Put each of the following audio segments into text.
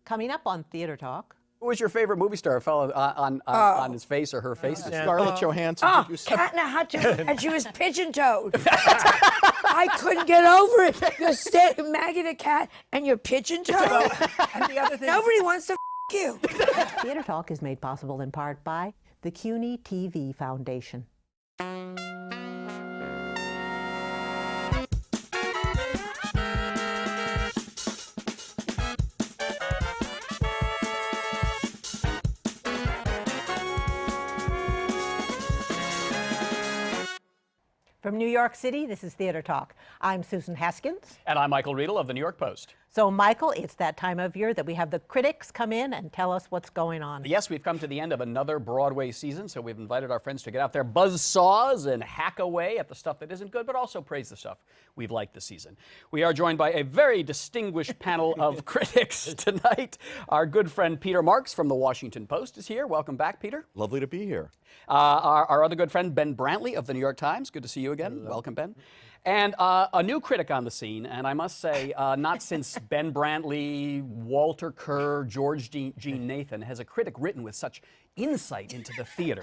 Coming up on Theater Talk. Who was your favorite movie star fellow on his face or her face? Scarlett Johansson. Cat in a Hut, and she was pigeon-toed. I couldn't get over it. You're Maggie the cat, and you're pigeon-toed. And the other thing, Nobody wants to you. Theater Talk is made possible in part by the CUNY TV Foundation. From New York City, this is Theater Talk. I'm Susan Haskins. And I'm Michael Riedel of the New York Post. So, Michael, it's that time of year that we have the critics come in and tell us what's going on. Yes, we've come to the end of another Broadway season, so we've invited our friends to get out there, buzz saws, and hack away at the stuff that isn't good, but also praise the stuff we've liked this season. We are joined by a very distinguished panel of critics tonight. Our good friend Peter Marks from the Washington Post is here. Welcome back, Peter. Lovely to be here. Our other good friend, Ben Brantley of the New York Times. Good to see you again. Hello. Welcome, Ben. And a new critic on the scene, and I must say, not since Ben Brantley, Walter Kerr, George Jean Nathan has a critic written with such insight into the theater.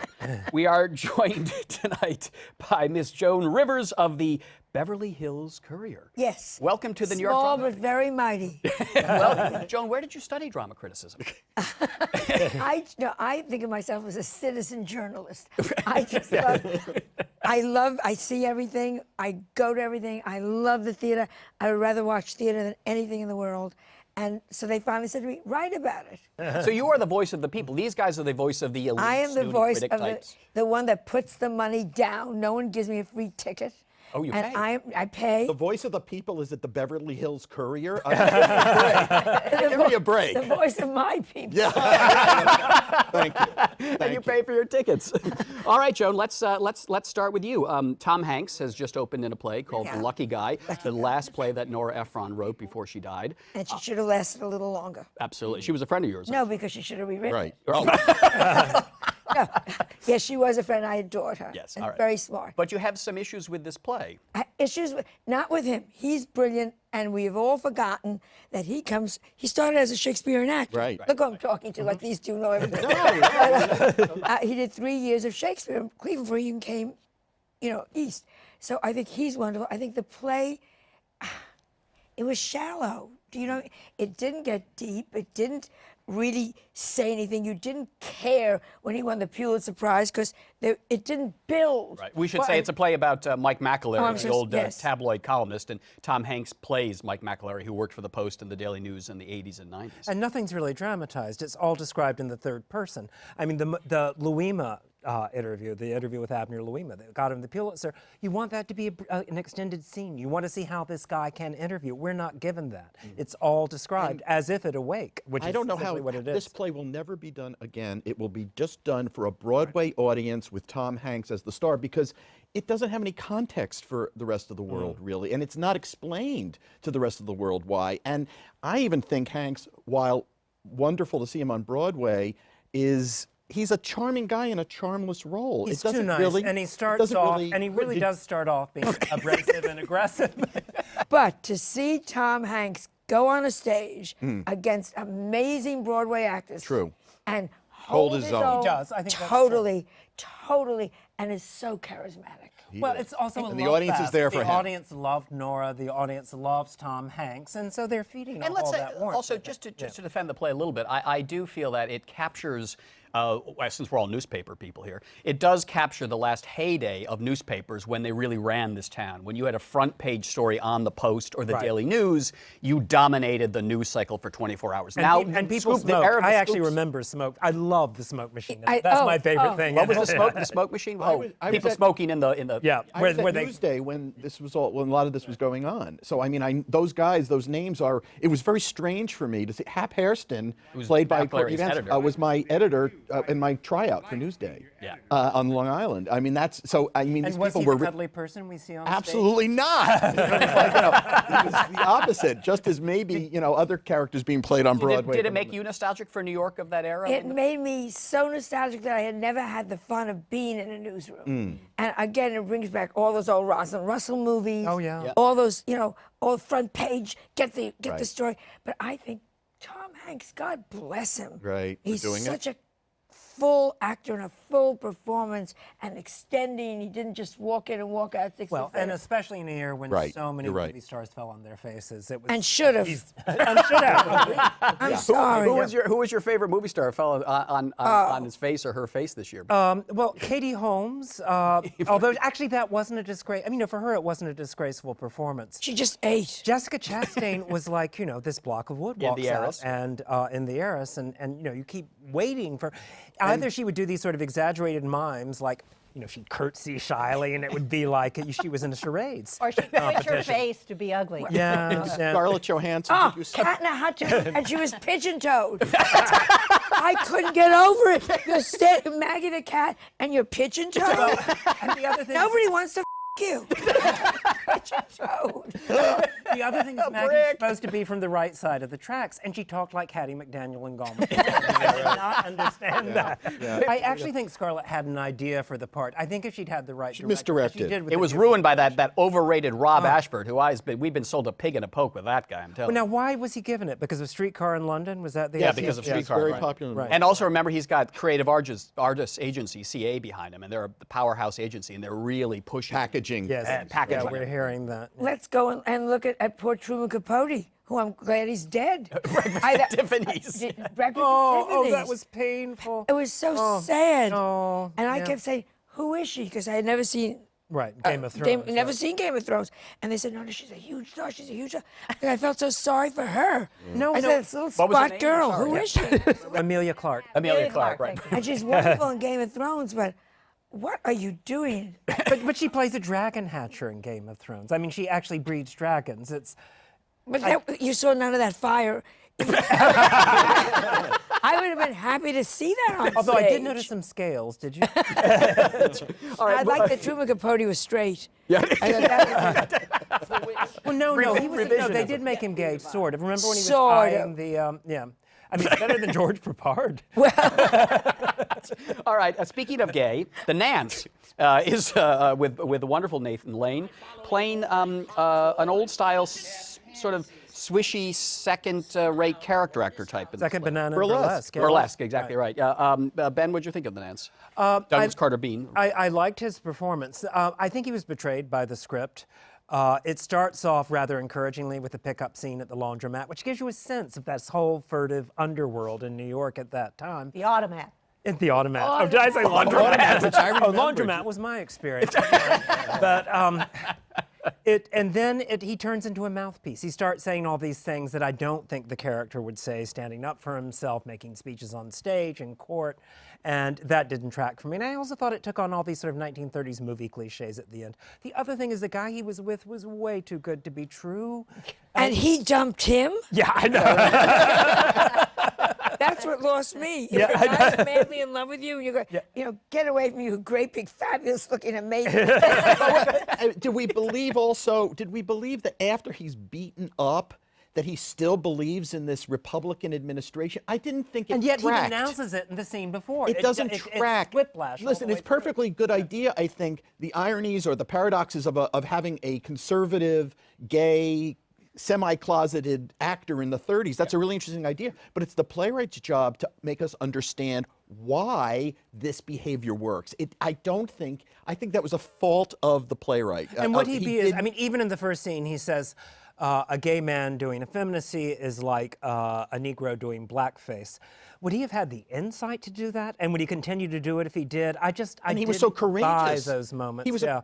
We are joined tonight by Miss Joan Rivers of the Beverly Hills Courier. Yes. Welcome to the New York Small Drama. but very mighty. Well, Joan, where did you study drama criticism? I think of myself as a citizen journalist. I just love, I see everything, I go to everything, I love the theater. I would rather watch theater than anything in the world. And so they finally said to me, write about it. So you are the voice of the people. These guys are the voice of the elite I am the student voice critic of types. the one that puts the money down. No one gives me a free ticket. Oh, you and pay? I pay. The voice of the people is at the Beverly Hills Courier. Give me a break. The voice of my people. Yeah. Thank you. And you pay for your tickets. All right, Joan, let's start with you. Tom Hanks has just opened in a play called The Lucky Guy, the last play that Nora Ephron wrote before she died. And she should have lasted a little longer. Absolutely. She was a friend of yours. No, because she should have rewritten Right. it. Oh. No. Yes, she was a friend. I adored her. Yes, and all right. Very smart. But you have some issues with this play. Issues with, not with him. He's brilliant, and we have all forgotten that he started as a Shakespearean actor. Right. Look who I'm talking to, like these two know everything. He did 3 years of Shakespeare in Cleveland before he even came, east. So I think he's wonderful. I think the play, it was shallow. It didn't get deep. It didn't really say anything. You didn't care when he won the Pulitzer Prize because it didn't build. Right. We should say it's a play about Mike McAlery, the old yes. tabloid columnist, and Tom Hanks plays Mike McAlery, who worked for the Post and the Daily News in the 80s and 90s. And nothing's really dramatized. It's all described in the third person. I mean, the Louima interview, the interview with Abner Louima that got him the Pulitzer, you want that to be an extended scene. You want to see how this guy can interview. We're not given that. It's all described as if at a wake, which I don't know is how what it is. this play will never be done again. It will be just done for a Broadway audience with Tom Hanks as the star because it doesn't have any context for the rest of the world, really, and it's not explained to the rest of the world why. And I even think Hanks, while wonderful to see him on Broadway, he's a charming guy in a charmless role. He's it doesn't too nice, really, and he starts off, and he really does start off being abrasive and aggressive. But to see Tom Hanks go on a stage against amazing Broadway actors, and hold his own. He does. I think that's totally, and is so charismatic. Well, it's also And the audience is there for him. The audience loved Nora. The audience loves Tom Hanks, and so they're feeding And off let's all say, that warmth. also, just to defend the play a little bit, I do feel that it captures, since we're all newspaper people here, it does capture the last heyday of newspapers when they really ran this town. When you had a front page story on the Post or the Daily News, you dominated the news cycle for 24 hours. And people smoke. I actually remember smoke. I love the smoke machine. That's my favorite thing. What was the smoke machine? People smoking in the I was at Newsday when when a lot of this was going on. So I mean, those guys, those names are. It was very strange for me to see. Hap Hairston, played by Courtney Vance, was my editor in my tryout for Newsday. On Long Island. I mean, that's so. I mean, these was people he were the cuddly person we see on absolutely stage? not. It was the opposite. Just as maybe other characters being played on Broadway. Did it make you nostalgic for New York of that era? It made me so nostalgic that I had never had the fun of being in a newsroom. And again, it brings back all those old Rosalind Russell movies. Oh, yeah. All those, all front page, get the story. But I think Tom Hanks, God bless him. Right, for He's doing it. such a full actor and a full performance and extending. He didn't just walk in and walk out 6 Well, minutes. and especially in a year when Right, so many you're right. movie stars fell on their faces. It was, And should have. and should have. I'm sorry. Who was your favorite movie star fell on his face or her face this year? Well, Katie Holmes, although actually that wasn't a disgrace. I mean, for her, it wasn't a disgraceful performance. She just ate. Jessica Chastain was like, this block of wood walks The out, Heiress. and in The Heiress, and you keep waiting for. Either she would do these sort of exaggerated mimes, like she'd curtsy shyly, and it would be like she was in a charades. Or she twitch her face to be ugly. Yeah, Scarlett Johansson. Oh, did you see- cat in a hot tub, and she was pigeon-toed. I couldn't get over it. You're Maggie the cat, and you're pigeon-toed. and the other thing. Nobody wants to you. Pigeon-toed. The other thing is Maggie's supposed to be from the right side of the tracks, and she talked like Hattie McDaniel and Gone. I did not understand that. I actually think Scarlett had an idea for the part. I think if she'd had the right direction, misdirected. she did with It the was new- ruined by that overrated Rob Ashford, who we've been sold a pig in a poke with that guy. I'm telling Well, you. now, why was he given it? Because of Streetcar in London? Was that the Yeah, idea? because of He's Streetcar. very right. popular. Right. And also remember, he's got Creative Artists Agency (CA) behind him, and they're a powerhouse agency, and they're really pushing Packaging. Yes, packaging. yeah, we're hearing that. Let's go and look at poor Truman Capote, who I'm glad he's dead. Tiffany's. Breakfast Oh, at Tiffany's. that was painful. It was so sad. Oh, And I yeah. kept saying, who is she? Because I had never seen Right, Game of Thrones. never right. seen Game of Thrones. And they said, no, she's a huge star. She's a huge star. And I felt so sorry for her. No, I no. said, this little What was her spot name? girl, Sorry. who is she? Emilia Clarke. Emilia Clarke, right? thank you. And she's wonderful in Game of Thrones, but what are you doing? But she plays a dragon hatcher in Game of Thrones. I mean, she actually breeds dragons. It's But you saw none of that fire. I would have been happy to see that on although I stage. did notice some scales. Did you? I like that Truman Capote was straight. Yeah. Well, no, he was. No, they Revisionism. did make him gay, sort of. Remember when he was Sort of. eyeing the? Yeah. I mean, better than George Papard. All right. Speaking of gay, the Nance is with the wonderful Nathan Lane playing an old-style sort of swishy second-rate character actor type. Second banana Burlesque. burlesque. Yeah. Burlesque, exactly right. Ben, what'd you think of the Nance? Douglas Carter Bean. I liked his performance. I think he was betrayed by the script. It starts off rather encouragingly with a pickup scene at the laundromat, which gives you a sense of that whole furtive underworld in New York at that time. The automat. At the automat. Oh, did I say laundromat? which I remembered. Laundromat was my experience. But he turns into a mouthpiece. He starts saying all these things that I don't think the character would say, standing up for himself, making speeches on stage, in court, and that didn't track for me. And I also thought it took on all these sort of 1930s movie cliches at the end. The other thing is the guy he was with was way too good to be true. And he dumped him? Yeah, I know. That's what lost me. Yeah, If a guy's madly in love with you, and you go, get away from you, great, big, fabulous looking, amazing. Did we believe that after he's beaten up, that he still believes in this Republican administration? I didn't think it And yet tracked. he denounces it in the scene before. It doesn't track. It's whiplash. all Listen, the it's way through. perfectly good idea, I think, the ironies or the paradoxes of having a conservative, gay, semi-closeted actor in the 30s. That's a really interesting idea. But it's the playwright's job to make us understand why this behavior works. I think that was a fault of the playwright. And what I mean, even in the first scene, he says, a gay man doing effeminacy is like a Negro doing blackface. Would he have had the insight to do that? And would he continue to do it if he did? And he was so buy courageous. those moments. He was a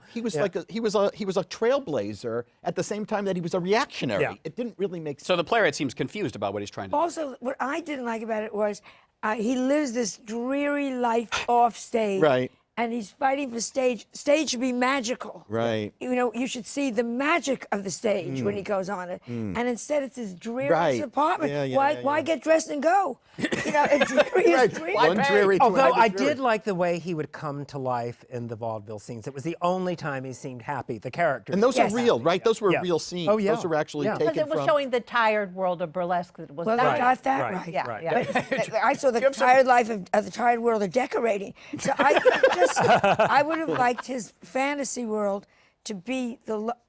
trailblazer at the same time that he was a reactionary. Yeah. It didn't really make sense. So the playwright seems confused about what he's trying to do. Also, what I didn't like about it was he lives this dreary life off stage. Right. And he's fighting for stage. Stage should be magical. Right. You know, you should see the magic of the stage when he goes on it. And instead, it's his dreary Right. apartment. Yeah, yeah, why yeah, why yeah. get dressed and go? You know, it's dreary as dreary. One dreary to Although another I dreary. did like the way he would come to life in the vaudeville scenes. It was the only time he seemed happy. The character. And those Yes. are real, right? Those were Yeah. real scenes. Oh, yeah. Those are actually Yeah. taken Because it was from. showing the tired world of burlesque that was Well, they not. got that Right. right. Yeah, Right. yeah. But I saw the tired life of the tired world of decorating. So I would have liked his fantasy world to be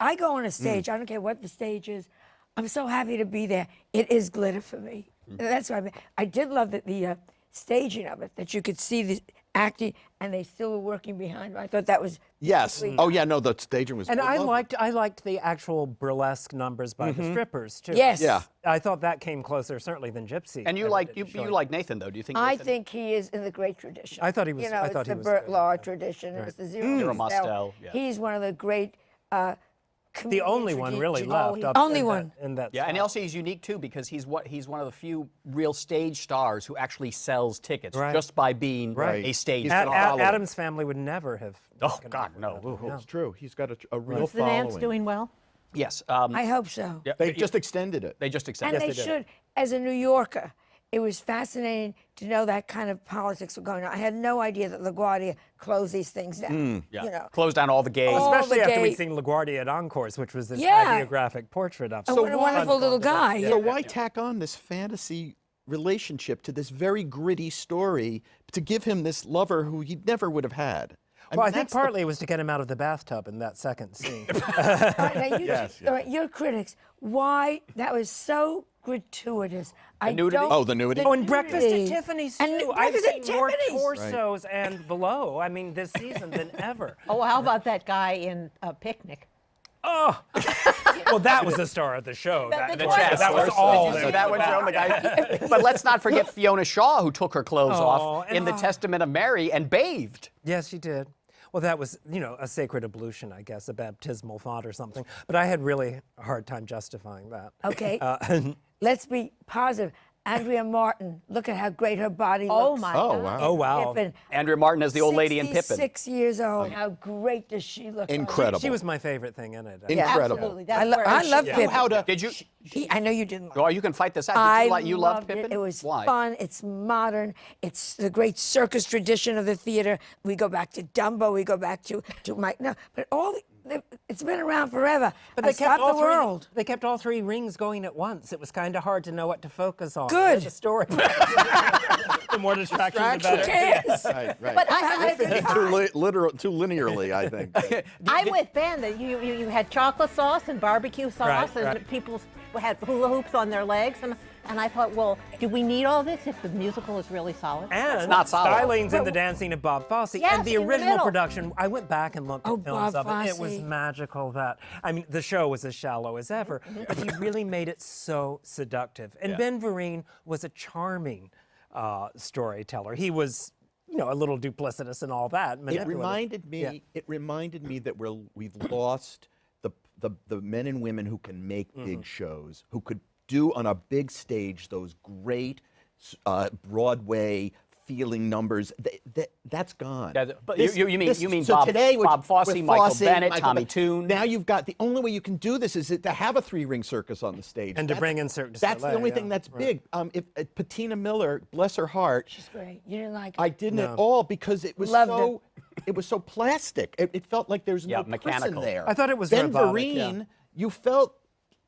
I go on a stage. I don't care what the stage is. I'm so happy to be there. It is glitter for me. That's what I mean. I did love that the staging of it, that you could see the acting, and they still were working behind. I thought that was Yes. Oh yeah, no, the staging was. And I lovely. liked the actual burlesque numbers by the strippers too. Yes. Yeah. I thought that came closer certainly than Gypsy. And you ever like did you showing. like Nathan though? Do you think? I Nathan? think he is in the great tradition. I thought he was- You know, I it's thought he the was Burt great, Law yeah. tradition. Right. It's the Zero Mostel, yeah. He's one of the great. The only one really left. Up Only in one. That, in that Yeah, and spot. also he's unique too because he's one of the few real stage stars who actually sells tickets Right. just by being Right. a stage He's star. gonna follow. Adam's family would never have. Oh taken God, over no. that. It's true. He's got a real Is the following. Nance doing well? Yes. I hope so. yeah, They just extended it. they just And accepted. they it. should. As a New Yorker, it was fascinating to know that kind of politics were going on. I had no idea that LaGuardia closed these things down. Yeah. You know, Closed down all the gays. All Especially the after we'd gay- seen LaGuardia at Encores, which was this Yeah. ideographic portrait of. what a wonderful little guy. So why tack on this fantasy relationship to this very gritty story to give him this lover who he never would have had? Well, I think that's the- partly it was to get him out of the bathtub in that second scene. All right, now you, Yes, all right, your critics, why that was so gratuitous. I nudity? don't- Oh, the nudity? Oh, and Breakfast at nudity. Tiffany's And too. I've Breakfast at seen more Tiffany's. torsos and below. I mean, this season than ever. Oh, how about that guy in Picnic? Oh, well, that was the star of the show. That, the that, chest. that was Did all. you there see was that one, about Joan? The it. guy. But let's not forget Fiona Shaw, who took her clothes Oh, off in the Testament of Mary and bathed. Yes, she did. Well, that was, a sacred ablution, I guess, a baptismal font or something. But I had really a hard time justifying that. Okay, let's be positive. Andrea Martin, look at how great her body looks. Oh my Oh God. wow. Oh, wow. Pippin. Andrea Martin as the old lady in Pippin. 66 years old. How great does she look? Incredible. She was my favorite thing in it. Incredible. Absolutely. That's I where love she- Pippin. How to? Did you? I know you didn't like it. Oh, you can fight this out. I Did you loved loved Pippin? it. It was Why? fun. It's modern. It's the great circus tradition of the theater. We go back to Dumbo. We go back to Mike. No, but it's been around forever. But I they kept stopped all the three. world. They kept all three rings going at once. It was kind of hard to know what to focus on. Good. The story. The more distractions, the Who better. cares? Right, right. But I too linearly, I think. I'm with Ben that you had chocolate sauce and barbecue sauce, and right. people had hula hoops on their legs, and I thought, well, do we need all this if the musical is really solid? And not solid. Styline's in the dancing of Bob Fosse. Yes, and the in the original middle. production, I went back and looked Oh, at films Bob of it. It was Fosse. magical the show was as shallow as ever, but he really made it so seductive. And Ben Vereen was a charming storyteller. He was, a little duplicitous and all that. It manipulative. reminded me. Yeah. It reminded me that we've lost the men and women who can make big shows, who could do on a big stage those great Broadway feeling numbers. That's gone. Yeah, but you mean so Bob- today Bob Fosse, with Michael Fosse, Bennett, Michael Tommy Bennett. Tune. Now you've got the only way you can do this is to have a three-ring circus on the stage And to bring in Cirque du That's the Soleil, only yeah, thing that's right. big. If Patina Miller, bless her heart, She's great. You didn't like it? I didn't No. at all because it was Loved so. It was so plastic. It felt like there's Yeah, no person mechanical. there. I thought it was Ben robotic, Vereen. yeah. You felt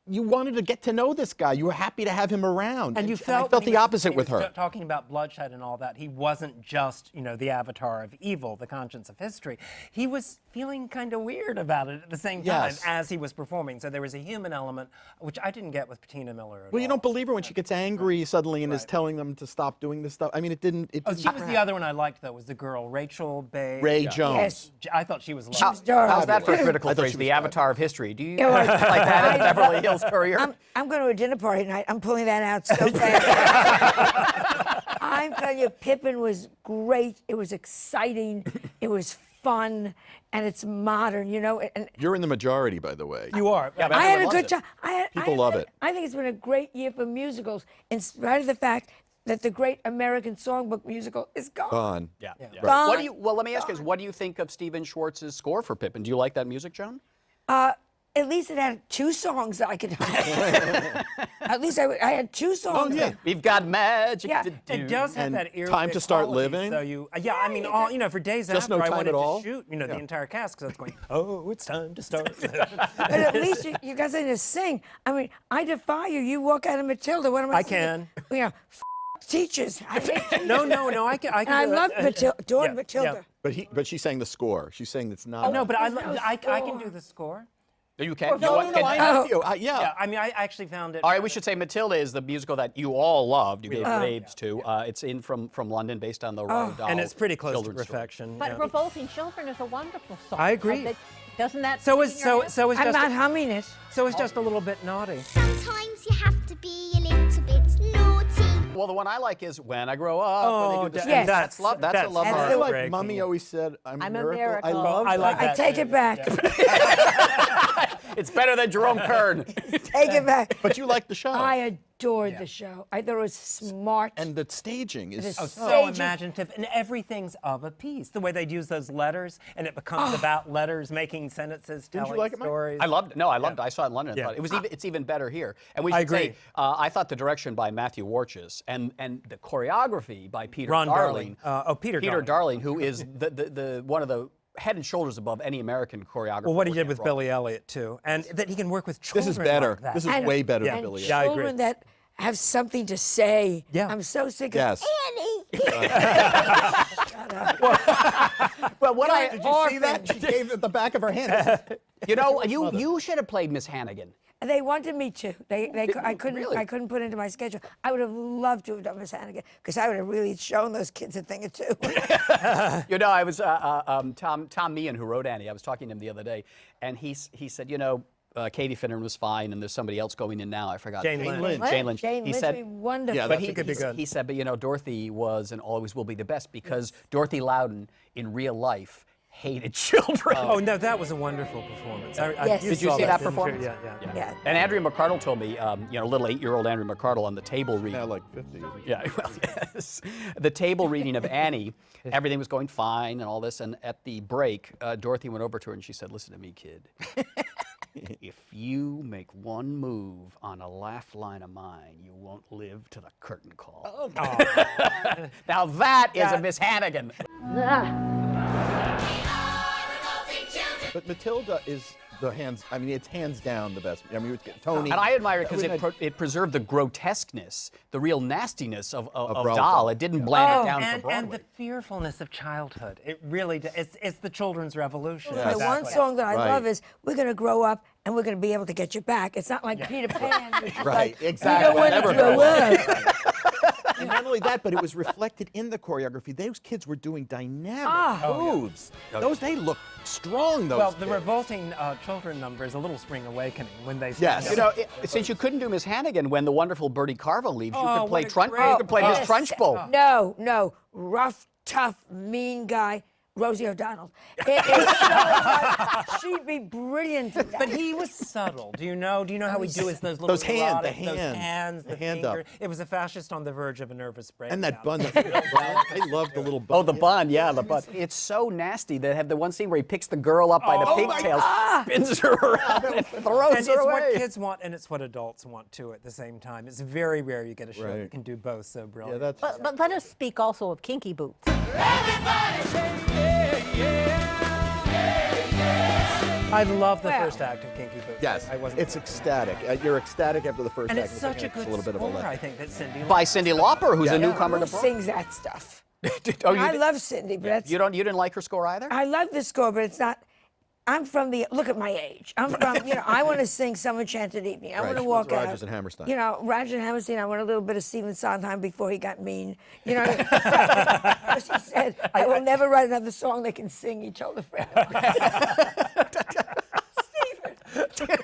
you wanted to get to know this guy. You were happy to have him around. And you I felt felt when he the was- opposite when he with was her. Talking about bloodshed and all that, he wasn't just, the avatar of evil, the conscience of history. He was feeling kind of weird about it at the same time Yes. as he was performing. So there was a human element, which I didn't get with Patina Miller at Well, you all. don't believe her when she gets angry suddenly and is Right. telling them to stop doing this stuff. I mean, it didn't. Oh, she was the other one I liked, though, was the girl, Rachel Bay. Ray Jones. Yes. I thought she was was lovely. darling. How's that for a Fabulous. critical I thought phrase? she The was avatar of history. Do you Yeah, well, like that in I- Beverly Hills Courier? I'm going to a dinner party tonight. I'm pulling that out so fast. I'm telling you, Pippin was great. It was exciting. It was fun, and it's modern. And You're in the majority, by the way. You are. Yeah, but I had a everyone good loves time. People love it. I think it's been a great year for musicals, in spite of the fact that the great American Songbook musical is gone. Gone. Yeah. Gone. What do you? Well, let me ask you: what do you think of Stephen Schwartz's score for Pippin? Do you like that music, Joan? At least it had two songs that I could. At least I had two songs. yeah. that- We've got magic Yeah, to do. It does have And that eerie Time to Start quality, Living? So I mean, all for days Just after No I Time wanted at to All? shoot, the entire cast because I was going, oh, it's time to start. But at least you got something to sing. I mean, I defy you. You walk out of Matilda. What am I I singing? Teachers. I hate no, I can. And I do it. love Matilda. Yeah, Matilda. yeah. But she sang the score. She's saying it's not. No, but I There's no can score. do the score. You can't. No, you no, can- no, I'm with you. Yeah, Yeah. I mean, I actually found it. All right, we should say Matilda is the musical that you all loved. You gave raves to. It's in from London, based on the Roald Dahl and it's pretty close to children's story. perfection. But yeah. Revolting Children is a wonderful song. I agree. Doesn't that? So sing is in your so head? is I'm just not humming it. so is just a little bit naughty. Sometimes you have to be a little bit naughty. Well, the one I like is When I Grow Up. when they Oh, do the- yes. that's love. That's a love. that's I song. feel like Heartbreaking. Mommy always said, I'm a miracle. I miracle. love I like that. I that take too. it back. It's better than Jerome Kern. Take it back. But you like the show. I adored the show. I thought it was smart. And the staging is is Oh, so so Staging. imaginative, and everything's of a piece. The way they'd use those letters, and it becomes about letters making sentences, Didn't you telling like it, Mike? stories. I loved it. No, I loved it. I saw it in London. Yeah. But it was even, it's even better here. And we I should say, agree. I thought the direction by Matthew Warchus and the choreography by Peter Ron Darling. Darling. Peter Darling. Darling, who is the one of the head and shoulders above any American choreographer. Well, what he working did with at Broadway. Billy Elliot too, and that he can work with This children. is better. Like that. This is And- way better Yeah. than Billy. Yeah, I agree. Children that have something to say. Yeah. I'm so sick Yes. of Annie. Well, what I Did you see that? She gave it the back of her hand. you know, you should have played Miss Hannigan. They wanted me to. I couldn't. Really? I couldn't put it into my schedule. I would have loved to have done Miss Hannigan because I would have really shown those kids a thing or two. You know, I was Tom Meehan, who wrote Annie. I was talking to him the other day, and he said, you know, Katie Finneran was fine, and there's somebody else going in now. I forgot. Jane Lynch. Jane Lynch. Jane He Lynch said, would be wonderful. Yeah, but that's he could be good. he said, but you know, Dorothy was and always will be the best because Dorothy Loudon in real life hated children. Oh no, that was a wonderful performance. Yes. Did you saw see that didn't you? performance? Yeah. Yeah. And Andrea McCardle told me, you know, little 8-year-old Andrea McCardle on the table reading. Now like 50. Yeah, well, yes. The table reading of Annie, everything was going fine and all this. And at the break, Dorothy went over to her and she said, listen to me, kid. If you make one move on a laugh line of mine, you won't live to the curtain call. Now that is a Miss Hannigan. But Matilda is the hands, I mean, it's hands down the best. I mean, Tony. And I admire it because Everything it preserved the grotesqueness, the real nastiness of Roald Dahl. Dahl. It didn't bland it down for and Broadway. the fearfulness of childhood. It really it's the children's revolution. Yes. The one song that I Right. love is "We're gonna grow up and we're gonna be able to get you back." It's not like Peter Pan. Which is Right, like, exactly. You don't want to Never grow grow up. And not only that, but it was reflected in the choreography. Those kids were doing dynamic moves. They look strong, those Well, kids. the revolting children number is a little spring awakening when they. Yes. You know, since you couldn't do Miss Hannigan when the wonderful Bertie Carvel leaves, you Oh, could play what a great- you could play Miss yes. Trunchbull. No, rough, tough, mean guy, Rosie O'Donnell. It is so hard. She'd be brilliant at that. But he was subtle. Do you know how he do his those little Those hand- the erotic- those hand. hands, The the hand finger. up. It was a fascist on the verge of a nervous breakdown. And that bun. I love the little bun. Oh, the bun, yeah, the bun. It's so nasty. They have the one scene where he picks the girl up by the pigtails, spins her around, and throws And her it's away. what kids want, and it's what adults want too at the same time. It's very rare you get a show Right. that can do both so Yeah, brilliant. that's. But let us speak also of Kinky Boots. I love the first act of Kinky Boots. Yes, I wasn't. it's ecstatic. You're ecstatic after the first and act. it's The such a second act's good little bit of a score, let. I think, that Cindy. By Cyndi Lauper, who's a newcomer Who to Broadway. sings that stuff? Oh, you I did- love Cindy, but that's, you didn't like her score either? I love the score, but it's not. I'm from the, look at my age. I'm from, I want to sing Some Enchanted Evening. I Right, want to she walk was out. Rodgers and Hammerstein. Rodgers and Hammerstein. I want a little bit of Stephen Sondheim before he got mean. Because he said, I will never write another song they can sing, he told a friend. Stephen.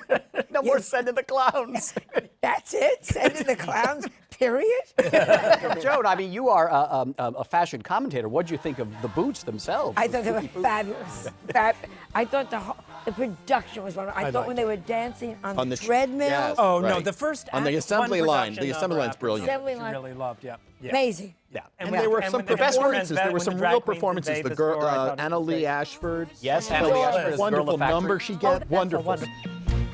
No more Send in the Clowns. That's it? Send in the clowns, period? Joan, I mean, you are a fashion commentator. What do you think of the boots themselves? I thought they were fabulous. I thought the production was wonderful. I thought when they were dancing on the treadmill. yes. Oh no, Right. the first On the act, assembly one line. production The assembly number line's after brilliant. Assembly she line. really loved. Yep. Yeah. Amazing. Yeah. And there were some when the performances. There were when some the drag real queens performances. invade The the girl, store, I thought it Anna was Lee great. Ashford. Yes, Anna Lee Ashford is Girl Wonderful of the Factory. number she get. Wonderful. But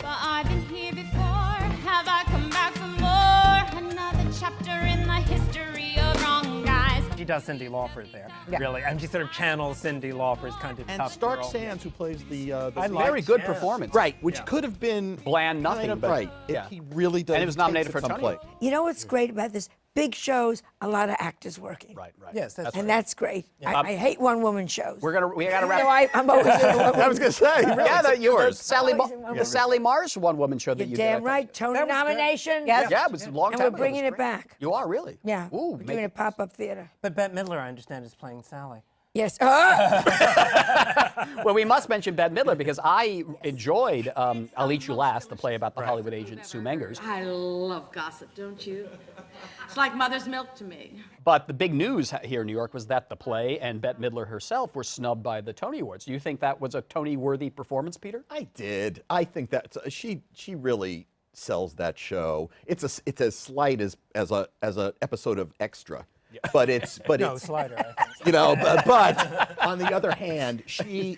I've been here before. Have I come back for more? Another chapter in the history of wrong guys. She does Cyndi Lauper there, really, and she sort of channels Cyndi Lauper's kind of And tough Stark girl. Sands, who plays the I like- Very good yes. performance. right, which could have been Bland nothing, kind of but- right. yeah. He really does. And it was nominated takes for it a Tony. someplace. You know what's great about this? big shows, a lot of actors working. Right, right. Yes, that's And that's great. I hate one-woman shows. We gotta You wrap. know, I'm always in a I was going to say. Yeah, that yours. Sally, always in one the Sally Mars one-woman show that You're you damn did. right. Tony That was good. nomination. Yes. Yeah, it was a long And time we're ago. bringing It was it great. back. You are really? Yeah. Ooh, We're doing a pop-up theater. But Bette Midler, I understand, is playing Sally. Yes. Well, we must mention Bette Midler because I enjoyed I'll Eat You Last, the play about the Hollywood agent Sue Mengers. I love gossip, don't you? It's like mother's milk to me. But the big news here in New York was that the play and Bette Midler herself were snubbed by the Tony Awards. Do you think that was a Tony-worthy performance, Peter? I did. I think that she really sells that show. It's as slight as a episode of Extra. Yeah. But it's No, Slider, I think. you know, but on the other hand, she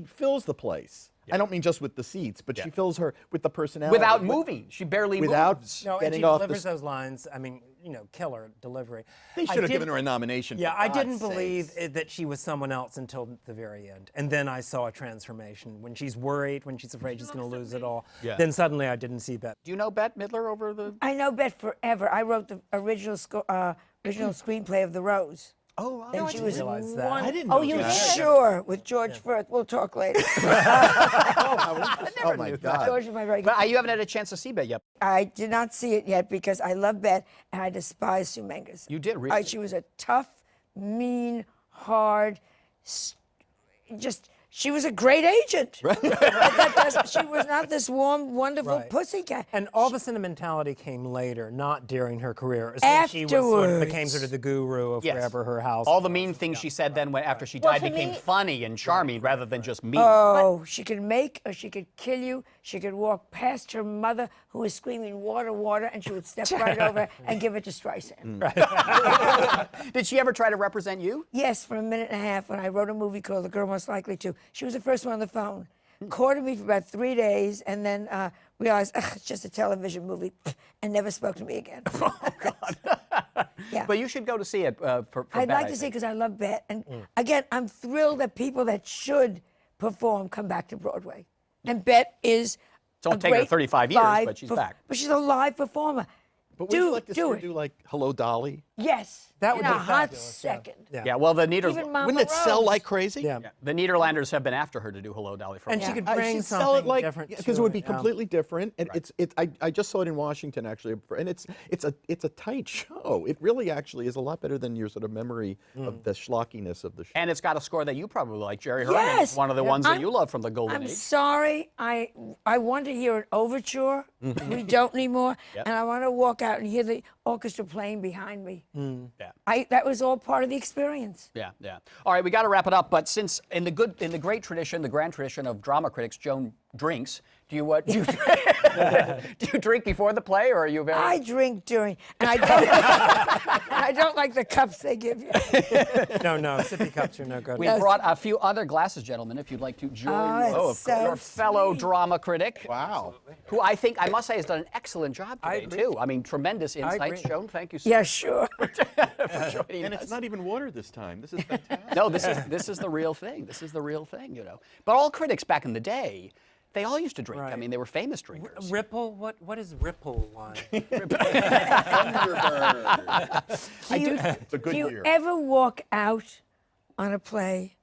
fills the place. I don't mean just with the seats, but she fills her with the personality. Without moving. She barely Without moves. No, and getting she off delivers the... those lines. I mean, you know, killer delivery. They should have given her a nomination. Yeah, for I didn't God's believe sakes. that she was someone else until the very end. And then I saw a transformation. When she's worried, when she's afraid she's going to lose it all, Yeah. then suddenly I didn't see Bette. Do you know Bette Midler over the... I know Bette forever. I wrote the original screenplay of The Rose. Oh, And she was realize that. I didn't Oh, know you that. did? Sure, with George Firth. We'll talk later. Oh my God. George is my very good. But you haven't had a chance to see Bette yet. I did not see it yet because I love Bette and I despise Sue Mengers. You did, really? She was a tough, mean, hard, she was a great agent. She was not this warm, wonderful Right. pussycat. And all the sentimentality came later, not during her career. It's when she was sort of Afterwards. became sort of the guru of wherever her house. All the mean things she said then after she died to became me- funny and charming rather than just mean. Oh, she could make or she could kill you. She could walk past her mother who was screaming, water, water, and she would step right over and give it to Streisand. Did she ever try to represent you? Yes, for a minute and a half when I wrote a movie called The Girl Most Likely To. She was the first one on the phone. Courted me for about 3 days and then realized, it's just a television movie, and never spoke to me again. Oh, God. Yeah. But you should go to see it for I'd Bette, like I to see it think. because I love Bette. And again, I'm thrilled that people that should perform come back to Broadway. And Bette is Don't a take her great 35 years, live but she's back. But she's a live performer. But would you like to see do her it. do like Hello Dolly? Yes. That would in be a hot fabulous, yeah. second. Yeah, well, the Even Mama Wouldn't it sell Rose. like crazy? Yeah. The Nederlanders have been after her to do Hello, Dolly. For a And while. she could I bring should something sell it like different because to it would be yeah. completely different. And I just saw it in Washington actually, and it's a tight show. It really actually is a lot better than your sort of memory of the schlockiness of the show. And it's got a score that you probably like. Jerry Herman Yes. is one of the ones that I'm- you love from the Golden I'm Age. sorry. I want to hear an overture. We don't need more. Yep. And I want to walk out and hear the orchestra playing behind me. Yeah. That was all part of the experience. Yeah, yeah. All right, we got to wrap it up. But since in the great tradition, the grand tradition of drama critics, Joan drinks. Do you do you drink before the play, or are you very? I drink during, and I don't like the cups they give you. No, sippy cups are no good. We brought a few other glasses, gentlemen, if you'd like to join Oh, it's so your fellow sweet. drama critic. Wow. Who I think, I must say, has done an excellent job I today, agree. too. I mean, tremendous insights, agree. Joan. Thank you so Yeah, much sure. for joining And us. it's not even water this time. This is fantastic. No, this is the real thing. This is the real thing, you know. But all critics back in the day, they all used to drink. I Right. mean, they were famous drinkers. Ripple? What is Ripple wine? It's a good Do you year. ever walk out on a play?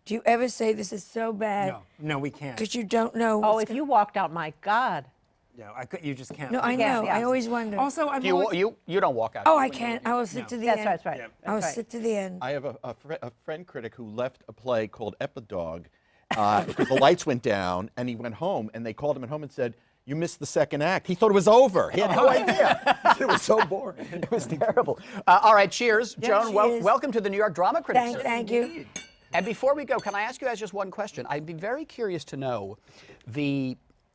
Do you ever say this is so bad? No, we can't. Because you don't know. Oh, what's if you walked out, my God. No, you just can't. No, I Yeah, know. yeah. I always wonder. Also, I'm Do you, always, you don't walk out. Oh, I can't. I will sit to the That's end. right, that's right. I will That's right. sit to the end. I have a friend critic who left a play called Epidog because the lights went down, and he went home, and they called him at home and said, "You missed the second act." He thought it was over. He had no idea. He said it was so boring. It was terrible. All right, cheers. Joan, cheers. welcome to the New York Drama Critics. Thank you. And before we go, can I ask you guys just one question? I'd be very curious to know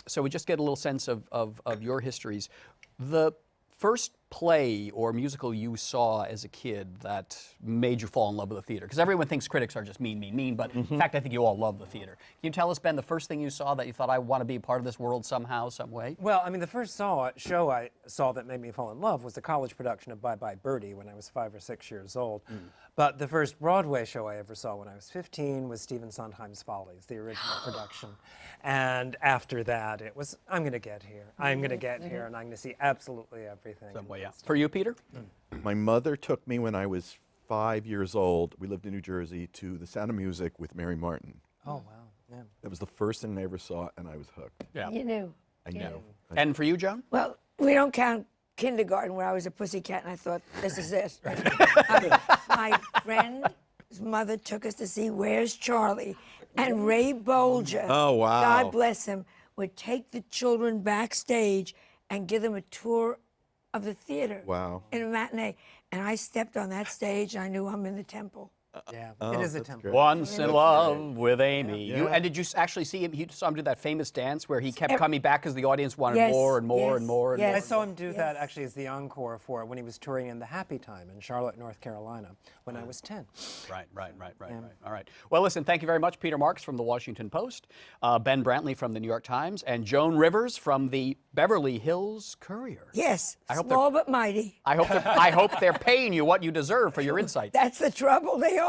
so we just get a little sense of your histories. The first play or musical you saw as a kid that made you fall in love with the theater? Because everyone thinks critics are just mean, but in fact, I think you all love the theater. Can you tell us, Ben, the first thing you saw that you thought, I want to be a part of this world somehow, some way? well, I mean, the first show I saw that made me fall in love was the college production of Bye Bye Birdie when I was 5 or 6 years old. But the first Broadway show I ever saw when I was 15 was Stephen Sondheim's Follies, the original production. And after that, it was, I'm going to get here. I'm going to get here, and I'm going to see absolutely everything. Some way. Broadway, yeah. For you, Peter? My mother took me when I was 5 years old. We lived in New Jersey to The Sound of Music with Mary Martin. Oh, wow. Yeah. That was the first thing I ever saw, and I was hooked. Yeah. You knew. I know. And for you, Joan? Well, we don't count kindergarten where I was a pussycat and I thought, this is it. My friend's mother took us to see Where's Charlie, and Ray Bolger, Oh, wow. God bless him, would take the children backstage and give them a tour of the theater. Wow. In a matinee. And I stepped on that stage and I knew I'm in the temple. Yeah, Oh, it is a that's temple. great. Once in love with Amy. Yeah. And did you actually see him? You saw him do that famous dance where he kept coming back because the audience wanted Yes, more and more yes, and more and yes. more. I saw him do that actually as the encore for when he was touring in the Happy Time in Charlotte, North Carolina, when I was 10. Right. All right. Well, listen, thank you very much, Peter Marks from the Washington Post, Ben Brantley from the New York Times, and Joan Rivers from the Beverly Hills Courier. Yes, I hope small but mighty. I hope they're paying you what you deserve for your insights. That's the trouble, they are.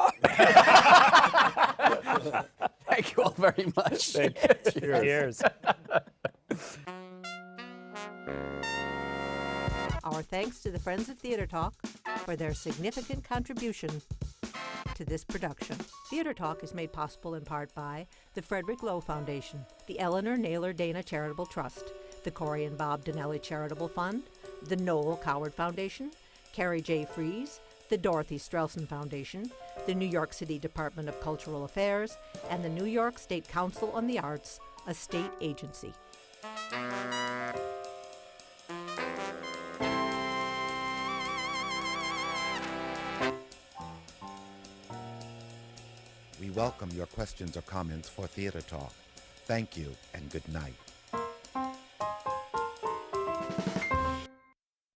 Thank you all very much. Cheers. Our thanks to the Friends of Theater Talk for their significant contribution to this production. Theater Talk is made possible in part by the Frederick Lowe Foundation, the Eleanor Naylor Dana Charitable Trust, the Corey and Bob Donnelly Charitable Fund, the Noel Coward Foundation, Carrie J. Fries, the Dorothy Strelson Foundation, the New York City Department of Cultural Affairs, and the New York State Council on the Arts, a state agency. We welcome your questions or comments for Theater Talk. Thank you and good night.